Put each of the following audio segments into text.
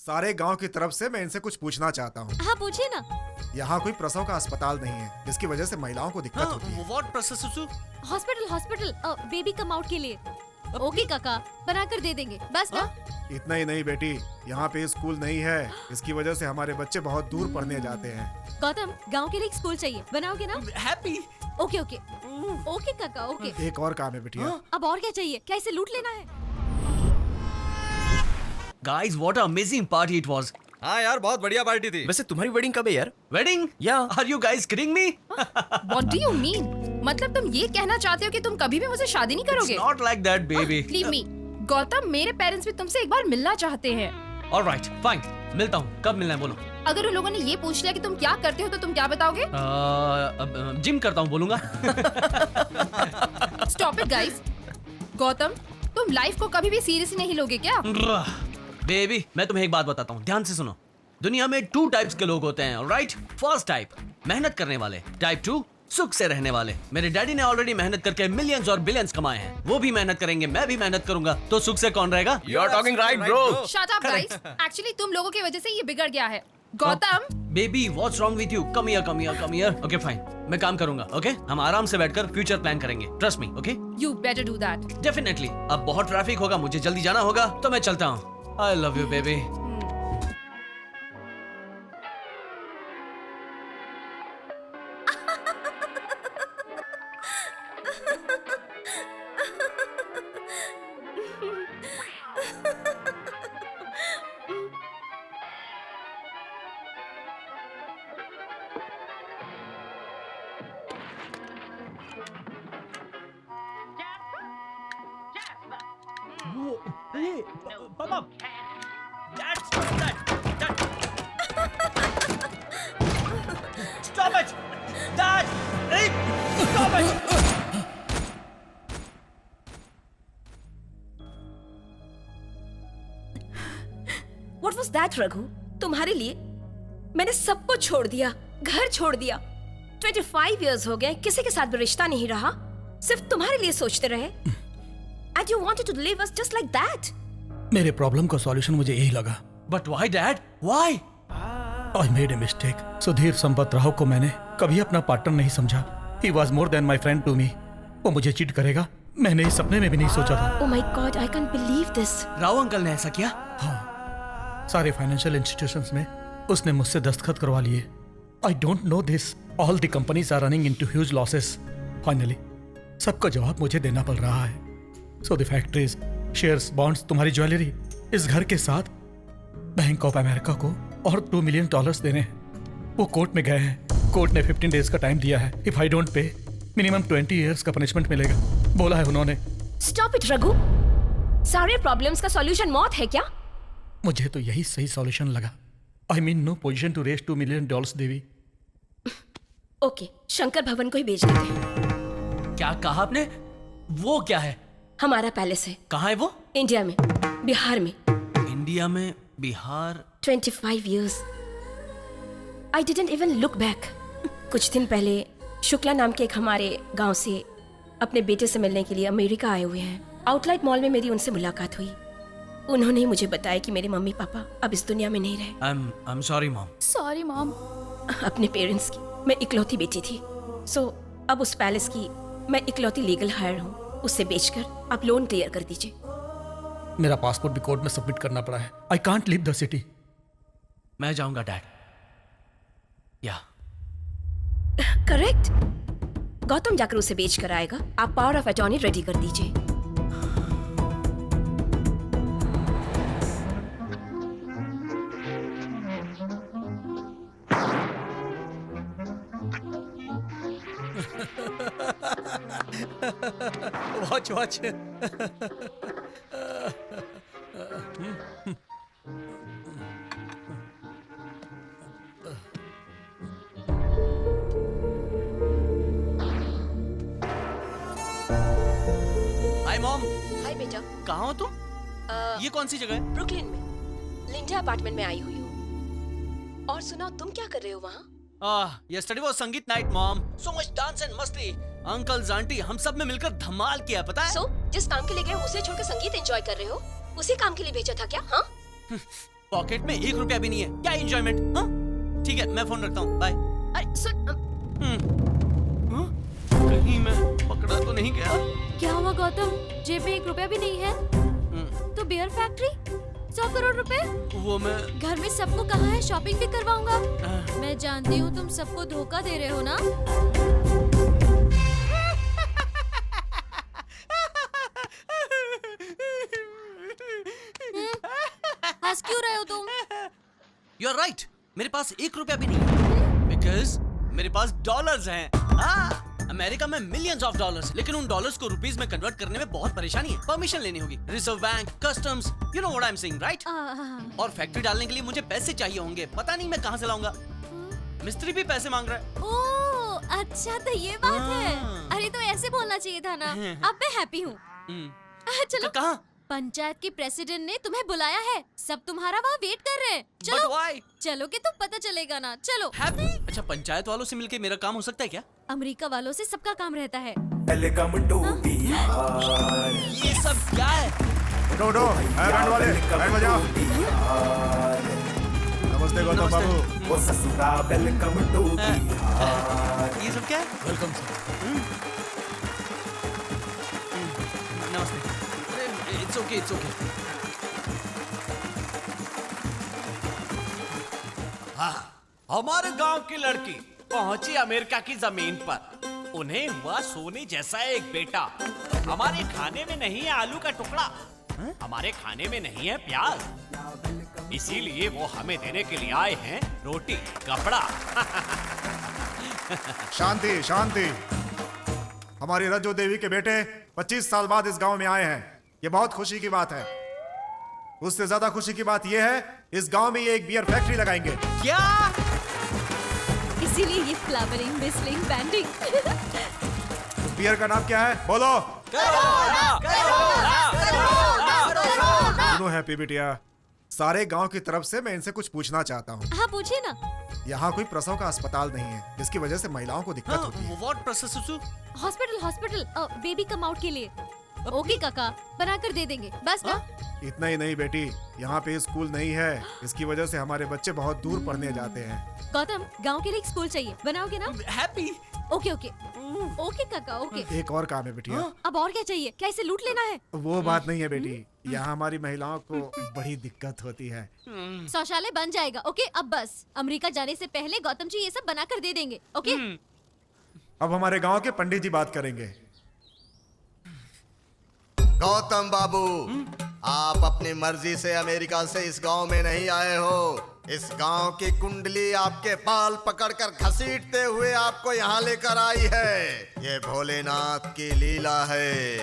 सारे गांव की तरफ से मैं इनसे कुछ पूछना चाहता हूँ। हाँ पूछिए ना। यहाँ कोई प्रसव का अस्पताल नहीं है, जिसकी वजह से महिलाओं को दिक्कत होती है। What process? Hospital baby come out के लिए। ओके काका, बनाकर दे देंगे, बस ना। इतना ही नहीं बेटी, यहाँ पे स्कूल नहीं है, इसकी वजह से हमारे बच्चे बहुत दूर पढ़ने जाते हैं। गौतम, गांव के लिए एक स्कूल चाहिए, बनाओगे ना? हैप्पी। ओके ओके ओके काका, ओके। एक और काम है बेटिया। अब और क्या चाहिए? क्या इसे लूट लेना है? Guys, what an amazing party it was. हाँ यार, बहुत बढ़िया पार्टी थी। वैसे तुम्हारी वेडिंग कब है यार? Wedding? Yeah. Are you guys kidding me? What do you mean? मतलब तुम ये कहना चाहते हो कि तुम कभी भी मुझे शादी नहीं करोगे? It's not like that, baby. Leave me. Gautam, मेरे पेरेंट्स भी तुमसे एक बार मिलना चाहते हैं। All right, fine. मिलता हूँ। कब मिलना है बोलो? अगर उन लोगों ने ये पूछ लिया कि तुम क्या करते हो तो तुम क्या बताओगे? जिम करता हूँ बोलूँगा। Stop it, guys. गौतम, तुम लाइफ को कभी भी सीरियसली नहीं लोगे क्या? बेबी, मैं तुम्हें एक बात बताता हूँ, ध्यान से सुनो। दुनिया में 2 टाइप्स के लोग होते हैं, राइट? फर्स्ट टाइप, मेहनत करने वाले। टाइप 2, सुख से रहने वाले। मेरे डैडी ने ऑलरेडी मेहनत करके मिलियंस और बिलियंस कमाए हैं। वो भी मेहनत करेंगे, मैं भी मेहनत करूंगा, तो सुख से कौन रहेगा? You are talking right, bro. Shut up, guys. Actually, तुम लोगों की वजह से ये बिगड़ गया है। Gautam, baby, what's wrong with you? Come here, come here, come here. Okay fine, मैं काम करूंगा। ओके, हम आराम से बैठकर फ्यूचर प्लान करेंगे। Trust me, okay? you better do that. Definitely. अब बहुत ट्रैफिक होगा, मुझे जल्दी जाना होगा, तो मैं चलता हूँ। I love you baby. Papa, Dad, stop that! Stop it! Dad! Hey, stop it! What was that, Raghu? तुम्हारे लिए मैंने सब कुछ छोड़ दिया, घर छोड़ दिया। 25 years हो गए, किसी के साथ भी रिश्ता नहीं रहा, सिर्फ तुम्हारे लिए सोचते रहे। And you wanted to leave us just like that. मेरे प्रॉब्लम का सॉल्यूशन मुझे यही लगा। But why, Dad? Why? I made a mistake. Sudhir Sampat Rao को मैंने कभी अपना पार्टनर नहीं समझा। He was more than my friend to me. वो मुझे चीट करेगा, मैंने इस सपने में भी नहीं सोचा था। Oh my God, I can't believe this. Rao uncle ने ऐसा किया? हाँ, सारे फाइनेंशियल इंस्टीट्यूशंस में उसने मुझसे दस्तखत करवा लिए। I don't know this. All the companies are running into huge losses. Finally, सबका जवाब मुझे देना पड़ रहा है। So the factories, shares, bonds, तुम्हारी ज्वेलरी, इस घर के साथ बैंक ऑफ अमेरिका को और $2 million देने हैं। वो कोर्ट में गए हैं। कोर्ट ने 15 days का टाइम दिया है। If I don't pay, minimum 20 years का पनिशमेंट मिलेगा, बोला है उन्होंने। Stop it, Raghu. सारे प्रॉब्लम्स का सॉल्यूशन मौत है क्या? मुझे तो यही सही सॉल्यूशन लगा। I mean no position to raise $2 million, Devi. Okay, Shankar भवन को ही भेज देते हैं। क्या कहा आपने? वो क्या है? हमारा पैलेस है। कहाँ है वो? इंडिया में, बिहार में। इंडिया में, Bihar. 25 years. I didn't even look back. कुछ दिन पहले शुक्ला नाम के एक हमारे गांव से अपने बेटे से मिलने के लिए अमेरिका आए हुए हैं। आउटलाइट मॉल में मेरी उनसे मुलाकात हुई। उन्होंने ही मुझे बताया कि मेरे मम्मी पापा अब इस दुनिया में नहीं रहे। I'm sorry, mom. Sorry, mom. अपने पेरेंट्स की मैं इकलौती बेटी थी। सो अब उस पैलेस की मैं इकलौती लीगल हायर हूँ। उससे बेचकर आप लोन क्लियर कर दीजिए। मेरा पासपोर्ट भी कोर्ट में सबमिट करना पड़ा है। I can't leave the city. मैं जाऊंगा डैड। या करेक्ट। गौतम जाकर उसे बेच कर आएगा। आप पावर ऑफ अटॉर्नी रेडी कर दीजिए। Watch. Hi mom. हाय बेटा। कहाँ हो तुम? ये कौन सी जगह है? ब्रुकलिन में लिंडा अपार्टमेंट में आई हुई हूँ। और सुनाओ, तुम क्या कर रहे हो वहाँ? yesterday was संगीत night mom. So much dance and मस्ती। अंकल्स आंटी हम सब ने मिलकर धमाल किया, पता है? जिस काम के लिए गए उसे छोड़कर संगीत एंजॉय कर रहे हो? उसी काम के लिए भेजा था क्या? हाँ? पॉकेट में 1 रुपया भी नहीं है, क्या एंजॉयमेंट? हाँ ठीक है, मैं फोन रखता हूँ, बाय। अरे सुन कहीं मैं पकड़ा तो नहीं गया? क्या हुआ गौतम, जेब में 1 रुपया भी नहीं है? तो बियर फैक्ट्री 100 करोड़ रुपए? वो मैं घर में सबको कहा है शॉपिंग भी करवाऊंगा। मैं जानती हूँ तुम सबको धोखा दे रहे हो ना। हंस क्यों रहे हो तुम? यू आर राइट, मेरे पास 1 रुपया भी नहीं है, बिकॉज मेरे पास डॉलर्स हैं। अमेरिका में मिलियंस ऑफ डॉलर्स, लेकिन उन डॉलर्स को रुपीस में कन्वर्ट करने में बहुत परेशानी है। परमिशन लेनी होगी, reserve bank, customs, you know what I am saying, right? और फैक्ट्री डालने के लिए मुझे पैसे चाहिए होंगे, पता नहीं मैं कहाँ से लाऊंगा। मिस्त्री भी पैसे मांग रहा है। ओह अच्छा, तो ये बात है। अरे तो ऐसे बोलना चाहिए था ना। अब मैं हैप्पी हूँ। चलो, कहाँ? पंचायत के प्रेसिडेंट ने तुम्हें बुलाया है, सब तुम्हारा वहाँ वेट कर रहे हैं। चलो But why? चलोगे तो पता चलेगा ना। चलो। हैप्पी? अच्छा, पंचायत वालों से मिलके मेरा काम हो सकता है क्या? अमेरिका वालों से सबका काम रहता है। ये सब क्या है? उठो उठो, बैंड वाले बैंड बजाओ। नमस्ते गौतम बाबू। ये सब क्या है? Welcome sir. नमस्ते। It's okay, it's okay. हमारे गांव की लड़की पहुंची अमेरिका की जमीन पर। उन्हें हुआ सोने जैसा एक बेटा। हमारे खाने में नहीं है आलू का टुकड़ा, हमारे खाने में नहीं है प्याज, इसीलिए वो हमें देने के लिए आए हैं रोटी कपड़ा। शांति शांति। हमारी रज्जो देवी के बेटे 25 साल बाद इस गांव में आए हैं, ये बहुत खुशी की बात है। उससे ज्यादा खुशी की बात यह है, इस गांव में ये एक बियर फैक्ट्री लगाएंगे। क्या? इसीलिए ये फ्लावरिंग, बिस्लिंग, बैंडिंग। उस बियर का नाम क्या है? बोलो। सुनो हैप्पी बिटिया, सारे गांव की तरफ से मैं इनसे कुछ पूछना चाहता हूँ। हाँ पूछिए ना। यहाँ कोई प्रसव का अस्पताल नहीं है, जिसकी वजह से महिलाओं को दिक्कत होती है। What process? Hospital baby come out के लिए। ओके काका, बनाकर दे देंगे, बस ना। इतना ही नहीं बेटी, यहाँ पे स्कूल नहीं है, इसकी वजह से हमारे बच्चे बहुत दूर पढ़ने जाते हैं। गौतम, गांव के लिए एक स्कूल चाहिए, बनाओगे ना? हैप्पी? ओके ओके ओके काका, ओके। एक और काम है बिटिया। अब और क्या चाहिए? क्या इसे लूट लेना है? वो बात नहीं है बेटी, यहाँ हमारी महिलाओं को बड़ी दिक्कत होती है। शौचालय बन जाएगा, ओके। अब बस अमेरिका जाने से पहले गौतम जी ये सब बनाकर दे देंगे, ओके। अब हमारे गांव के पंडित जी बात करेंगे। गौतम बाबू, आप अपनी मर्जी से अमेरिका से इस गांव में नहीं आए हो। इस गांव की कुंडली आपके बाल पकड़कर घसीटते हुए आपको यहाँ लेकर आई है। ये भोलेनाथ की लीला है।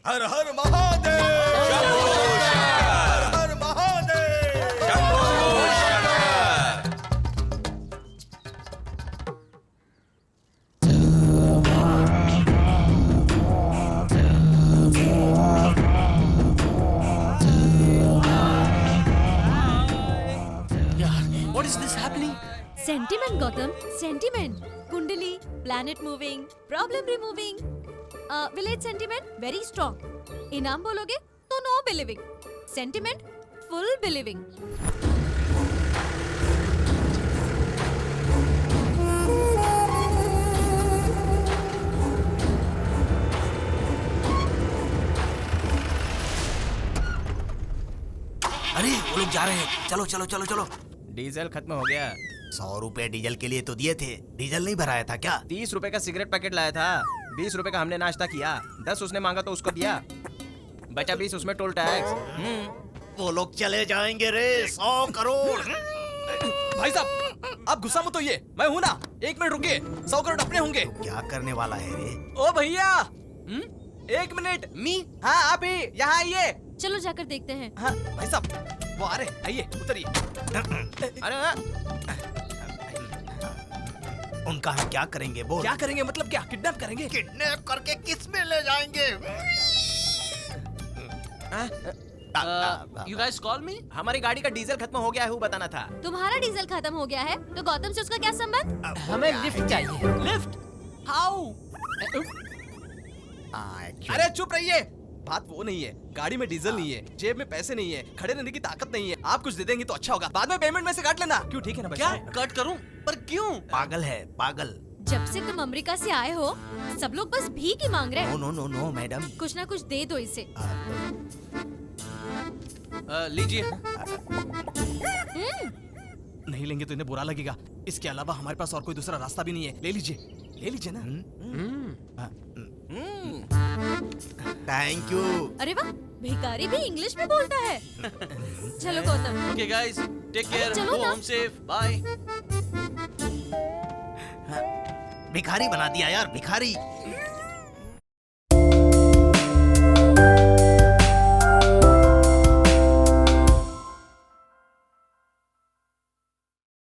हर हर महादेव, हर हर Mahadev. What is this happening? Sentiment Gautam, sentiment. Kundli, planet moving, problem removing. Village sentiment very strong. इनाम बोलोगे तो no believing. Sentiment full believing. अरे वो लोग जा रहे हैं, चलो चलो चलो चलो। डीजल खत्म हो गया। 100 रुपए डीजल के लिए तो दिए थे, डीजल नहीं भराया था क्या? 30 रुपए का सिगरेट पैकेट लाया था, 20 रुपए का हमने नाश्ता किया, 10 उसने मांगा तो उसको दिया, बचा 20 उसमें टोल टैक्स। वो लोग चले जाएंगे रे, 100 करोड़। भाई साहब आप गुस्सा मत होइए, मैं हूँ ना, 1 मिनट रुकिए, 100 करोड़ अपने होंगे। क्या करने वाला है रे? ओ भैया 1 मिनट। मी? हाँ आप ही यहाँ आइए। चलो जाकर देखते हैं। हाँ भाई साहब वो आ रहे, आइए उतरिए। अरे उनका हम क्या करेंगे बोल? क्या करेंगे मतलब क्या? किडनैप करेंगे? किडनैप करके किस में ले जाएंगे? You guys call me? हमारी गाड़ी का डीजल खत्म हो गया है, वो बताना था। तुम्हारा डीजल खत्म हो गया है तो गौतम से उसका क्या संबंध? हमें लिफ्ट चाहिए। Lift? How? अरे चुप रहिए। बात वो नहीं है, गाड़ी में डीजल नहीं है, जेब में पैसे नहीं है, खड़े रहने की ताकत नहीं है। आप कुछ दे देंगे तो अच्छा होगा, बाद में पेमेंट में से काट लेना। क्यों, ठीक है ना? क्या कट करूं? पर क्यों? पागल है, पागल। जब से तुम अमेरिका से आए हो सब लोग बस भीख ही मांग रहे हैं। No no no no madam. कुछ ना कुछ दे दो इसे। लीजिए। नहीं लेंगे तो इन्हें बुरा लगेगा। इसके अलावा हमारे पास और कोई दूसरा रास्ता भी नहीं है। ले लीजिए, ले लीजिए ना। Thank you. अरे वाह, भिखारी भी इंग्लिश में बोलता है। चलो Gautam. Okay guys, take care, चलो गो ना। Home safe, bye. भिखारी बना दिया यार, भिखारी।